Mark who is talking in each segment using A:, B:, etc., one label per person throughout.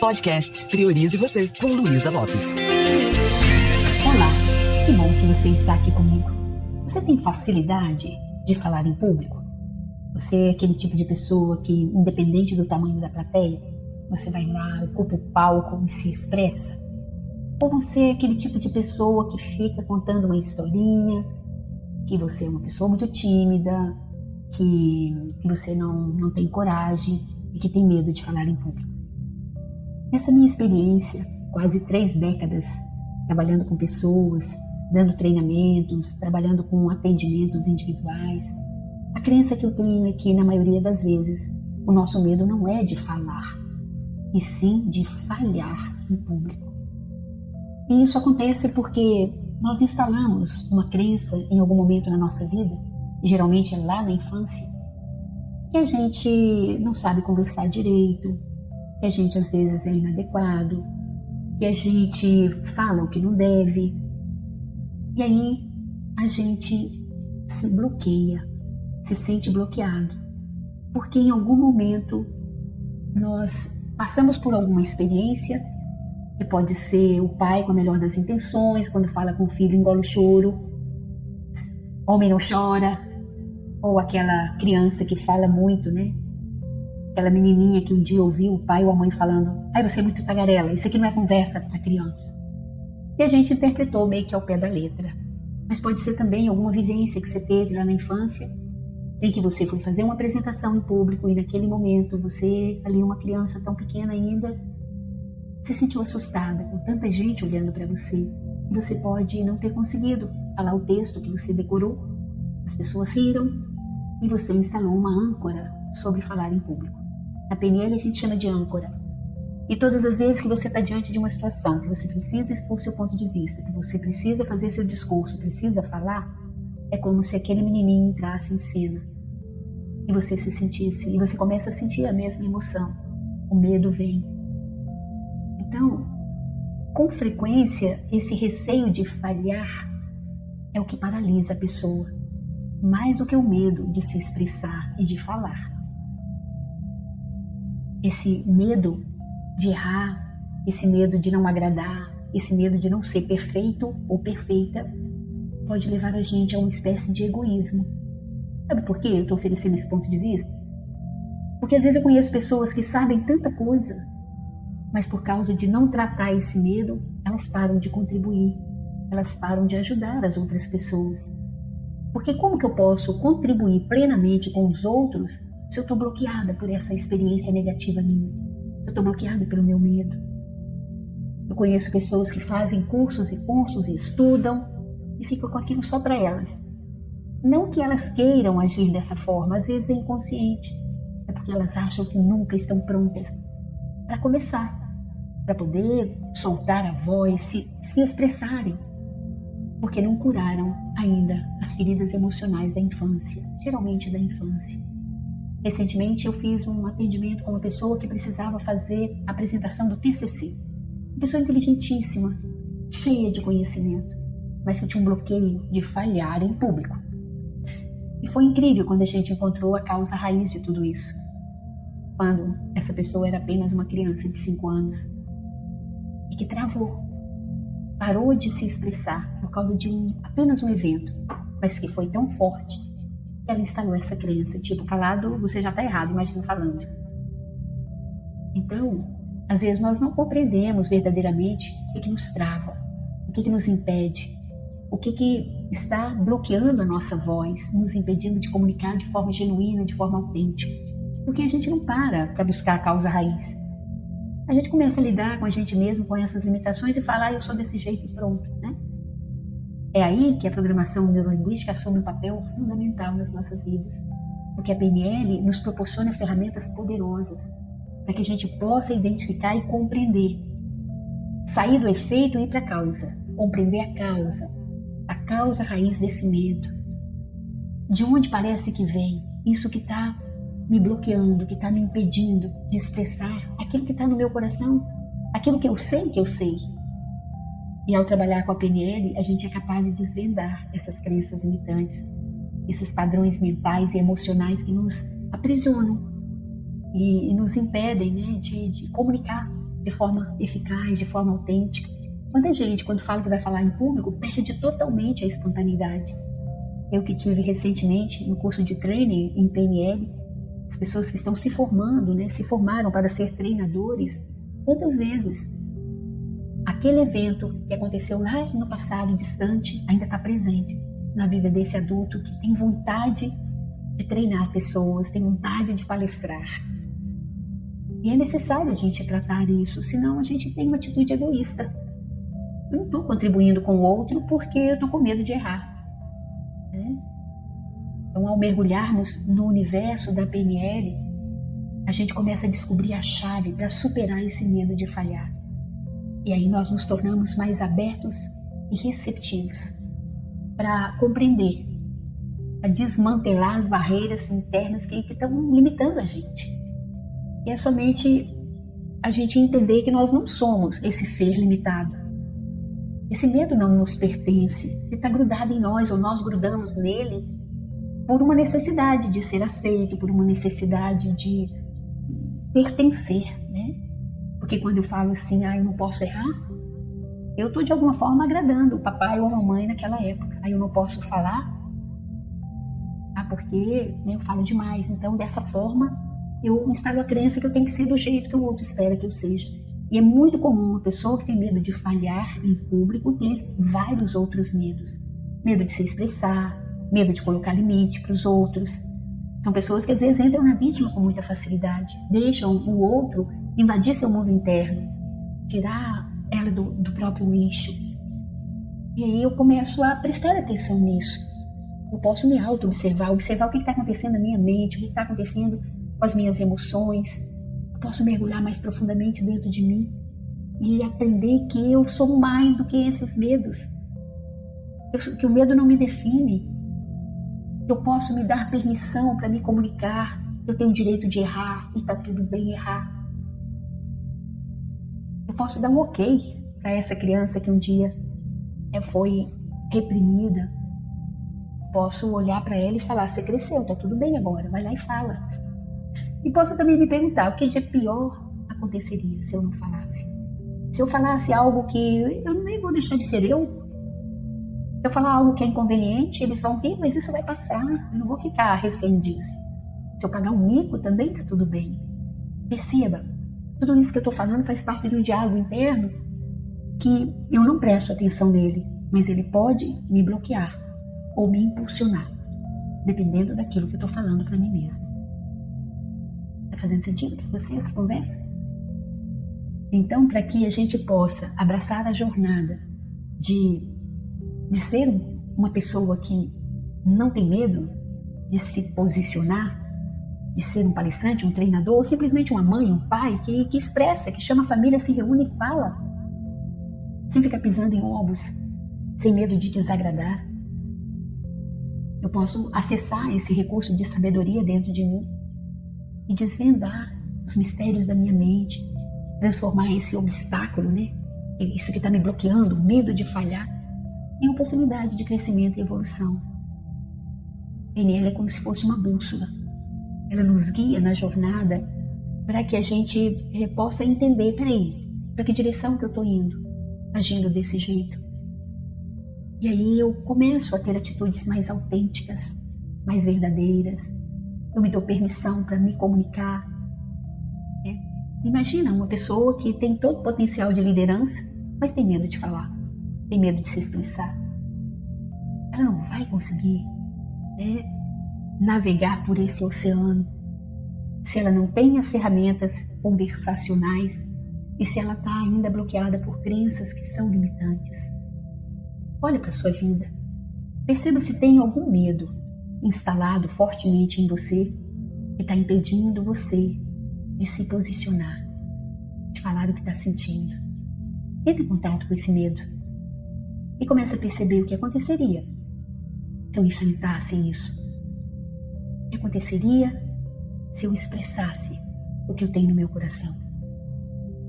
A: Podcast Priorize Você, com Luísa Lopes.
B: Olá, que bom que você está aqui comigo. Você tem facilidade de falar em público? Você é aquele tipo de pessoa que, independente do tamanho da plateia, você vai lá, ocupa o palco e se expressa? Ou você é aquele tipo de pessoa que fica contando uma historinha, que você é uma pessoa muito tímida, que você não tem coragem e que tem medo de falar em público? Essa minha experiência, quase 3 décadas, trabalhando com pessoas, dando treinamentos, trabalhando com atendimentos individuais, a crença que eu tenho é que, na maioria das vezes, o nosso medo não é de falar, e sim de falhar em público. E isso acontece porque nós instalamos uma crença em algum momento na nossa vida, e geralmente é lá na infância, que a gente não sabe conversar direito, que a gente às vezes é inadequado, que a gente fala o que não deve, e aí a gente se bloqueia, se sente bloqueado, porque em algum momento nós passamos por alguma experiência, que pode ser o pai com a melhor das intenções, quando fala com o filho engole o choro, homem não chora, ou aquela criança que fala muito, né? Aquela menininha que um dia ouviu o pai ou a mãe falando: "Ai, você é muito tagarela, isso aqui não é conversa para criança". E a gente interpretou meio que ao pé da letra. Mas pode ser também alguma vivência que você teve lá na infância, em que você foi fazer uma apresentação em público e naquele momento você, ali uma criança tão pequena ainda, se sentiu assustada com tanta gente olhando para você. E você pode não ter conseguido falar o texto que você decorou, as pessoas riram e você instalou uma âncora sobre falar em público. Na PNL a gente chama de âncora. E todas as vezes que você está diante de uma situação, que você precisa expor seu ponto de vista, que você precisa fazer seu discurso, precisa falar, é como se aquele menininho entrasse em cena. E você se sentisse, e você começa a sentir a mesma emoção. O medo vem. Então, com frequência, esse receio de falhar é o que paralisa a pessoa, mais do que o medo de se expressar e de falar. Esse medo de errar, esse medo de não agradar, esse medo de não ser perfeito ou perfeita, pode levar a gente a uma espécie de egoísmo. Sabe por que eu estou oferecendo esse ponto de vista? Porque às vezes eu conheço pessoas que sabem tanta coisa, mas por causa de não tratar esse medo, elas param de contribuir, elas param de ajudar as outras pessoas. Porque como que eu posso contribuir plenamente com os outros se eu estou bloqueada por essa experiência negativa minha? Se eu estou bloqueada pelo meu medo? Eu conheço pessoas que fazem cursos e cursos e estudam e ficam com aquilo só para elas. Não que elas queiram agir dessa forma, às vezes é inconsciente. É porque elas acham que nunca estão prontas para começar, para poder soltar a voz, se expressarem. Porque não curaram ainda as feridas emocionais da infância, geralmente da infância. Recentemente eu fiz um atendimento com uma pessoa que precisava fazer a apresentação do TCC. Uma pessoa inteligentíssima, cheia de conhecimento, mas que tinha um bloqueio de falhar em público. E foi incrível quando a gente encontrou a causa raiz de tudo isso. Quando essa pessoa era apenas uma criança de 5 anos e que travou, parou de se expressar por causa de apenas um evento, mas que foi tão forte que ela instalou essa crença, tipo, calado você já está errado, imagina falando. Então, às vezes nós não compreendemos verdadeiramente o que nos trava, o que nos impede, o que está bloqueando a nossa voz, nos impedindo de comunicar de forma genuína, de forma autêntica. Porque a gente não para buscar a causa raiz. A gente começa a lidar com a gente mesmo, com essas limitações e falar, eu sou desse jeito e pronto, né? É aí que a programação neurolinguística assume um papel fundamental nas nossas vidas, porque a PNL nos proporciona ferramentas poderosas para que a gente possa identificar e compreender, sair do efeito e ir para a causa, compreender a causa raiz desse medo, de onde parece que vem isso que está me bloqueando, que está me impedindo de expressar aquilo que está no meu coração, aquilo que eu sei que eu sei. E ao trabalhar com a PNL, a gente é capaz de desvendar essas crenças limitantes, esses padrões mentais e emocionais que nos aprisionam e nos impedem, né, de comunicar de forma eficaz, de forma autêntica. Quanta gente, quando fala que vai falar em público, perde totalmente a espontaneidade. Eu que tive recentemente no curso de training em PNL, as pessoas que estão se formando, né, se formaram para ser treinadores, quantas vezes aquele evento que aconteceu lá no passado distante ainda está presente na vida desse adulto que tem vontade de treinar pessoas, tem vontade de palestrar. E é necessário a gente tratar isso, senão a gente tem uma atitude egoísta. Eu não estou contribuindo com o outro porque eu estou com medo de errar. Né? Então, ao mergulharmos no universo da PNL, a gente começa a descobrir a chave para superar esse medo de falhar. E aí nós nos tornamos mais abertos e receptivos para compreender, a desmantelar as barreiras internas que estão limitando a gente. E é somente a gente entender que nós não somos esse ser limitado. Esse medo não nos pertence, ele está grudado em nós, ou nós grudamos nele por uma necessidade de ser aceito, por uma necessidade de pertencer, né? Porque quando eu falo assim, eu não posso errar, eu estou de alguma forma agradando o papai ou a mamãe naquela época. Aí eu não posso falar, porque eu falo demais. Então, dessa forma, eu instalo a crença que eu tenho que ser do jeito que o outro espera que eu seja. E é muito comum uma pessoa que tem medo de falhar em público ter vários outros medos. Medo de se expressar, medo de colocar limite para os outros. São pessoas que às vezes entram na vítima com muita facilidade, deixam o outro invadir seu mundo interno, tirar ela do próprio eixo. E aí eu começo a prestar atenção nisso. Eu posso me auto-observar, observar o que está acontecendo na minha mente, o que está acontecendo com as minhas emoções. Eu posso mergulhar mais profundamente dentro de mim e aprender que eu sou mais do que esses medos. Que o medo não me define. Eu posso me dar permissão para me comunicar. Eu tenho o direito de errar e está tudo bem errar. Eu posso dar um ok para essa criança que um dia foi reprimida. Posso olhar para ela e falar, você cresceu, está tudo bem agora, vai lá e fala. E posso também me perguntar, o que de pior aconteceria se eu não falasse? Se eu falasse algo que eu nem vou deixar de ser eu. Se eu falar algo que é inconveniente, eles vão rir, mas isso vai passar, eu não vou ficar refém disso. Se eu pagar um mico, também está tudo bem. Perceba, tudo isso que eu estou falando faz parte de um diálogo interno que eu não presto atenção nele, mas ele pode me bloquear ou me impulsionar, dependendo daquilo que eu estou falando para mim mesma. Está fazendo sentido para você essa conversa? Então, para que a gente possa abraçar a jornada de ser uma pessoa que não tem medo de se posicionar, de ser um palestrante, um treinador, ou simplesmente uma mãe, um pai que expressa, que chama a família, se reúne e fala, sem ficar pisando em ovos, sem medo de desagradar. Eu posso acessar esse recurso de sabedoria dentro de mim e desvendar os mistérios da minha mente, transformar esse obstáculo, isso que está me bloqueando, o medo de falhar, em oportunidade de crescimento e evolução. PNL é como se fosse uma bússola. Ela nos guia na jornada para que a gente possa entender, para que direção que eu estou indo, agindo desse jeito. E aí eu começo a ter atitudes mais autênticas, mais verdadeiras. Eu me dou permissão para me comunicar. Imagina uma pessoa que tem todo o potencial de liderança, mas tem medo de falar, tem medo de se expressar. Ela não vai conseguir navegar por esse oceano se ela não tem as ferramentas conversacionais e se ela está ainda bloqueada por crenças que são limitantes. Olha para a sua vida. Perceba se tem algum medo instalado fortemente em você que está impedindo você de se posicionar, de falar o que está sentindo. Entre em contato com esse medo e comece a perceber o que aconteceria se eu enfrentasse isso. O que aconteceria se eu expressasse o que eu tenho no meu coração.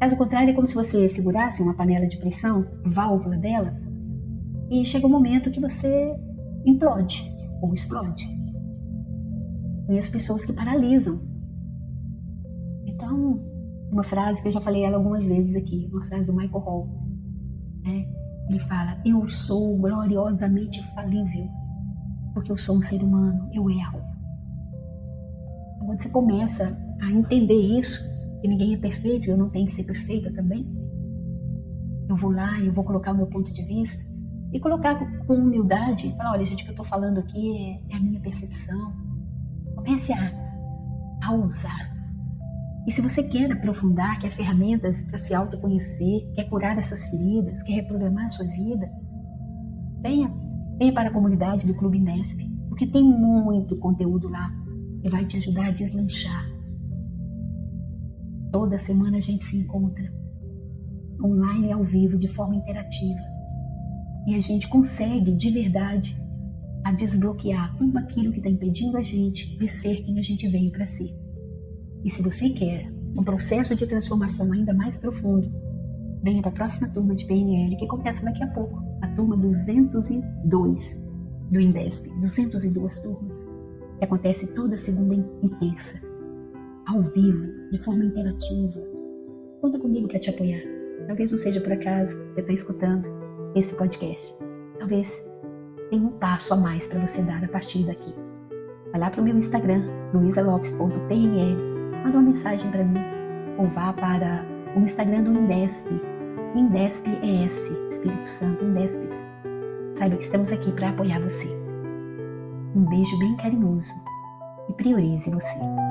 B: Caso contrário, é como se você segurasse uma panela de pressão, válvula dela, e chega um momento que você implode ou explode. Conheço pessoas que paralisam. Então, uma frase que eu já falei ela algumas vezes aqui, uma frase do Michael Hall, né? Ele fala: eu sou gloriosamente falível, porque eu sou um ser humano, eu erro. Então, quando você começa a entender isso, que ninguém é perfeito, eu não tenho que ser perfeita também, eu vou lá, eu vou colocar o meu ponto de vista e colocar com humildade, falar: olha, gente, o que eu estou falando aqui é a minha percepção. Comece a usar. E se você quer aprofundar, quer ferramentas para se autoconhecer, quer curar essas feridas, quer reprogramar a sua vida, venha para a comunidade do Clube Indesp, porque tem muito conteúdo lá que vai te ajudar a deslanchar. Toda semana a gente se encontra, online e ao vivo, de forma interativa. E a gente consegue, de verdade, a desbloquear tudo aquilo que está impedindo a gente de ser quem a gente veio para ser. E se você quer um processo de transformação ainda mais profundo, venha para a próxima turma de PNL, que começa daqui a pouco, a turma 202 do Indesp, 202 turmas, que acontece toda segunda e terça, ao vivo, de forma interativa. Conta comigo para te apoiar. Talvez não seja por acaso que você está escutando esse podcast. Talvez tenha um passo a mais para você dar a partir daqui. Vai lá para o meu Instagram, luisalopes.pnl, manda uma mensagem para mim, ou vá para o Instagram do Indesp, Indesp ES, Espírito Santo Indespes. Saiba que estamos aqui para apoiar você. Um beijo bem carinhoso e priorize você.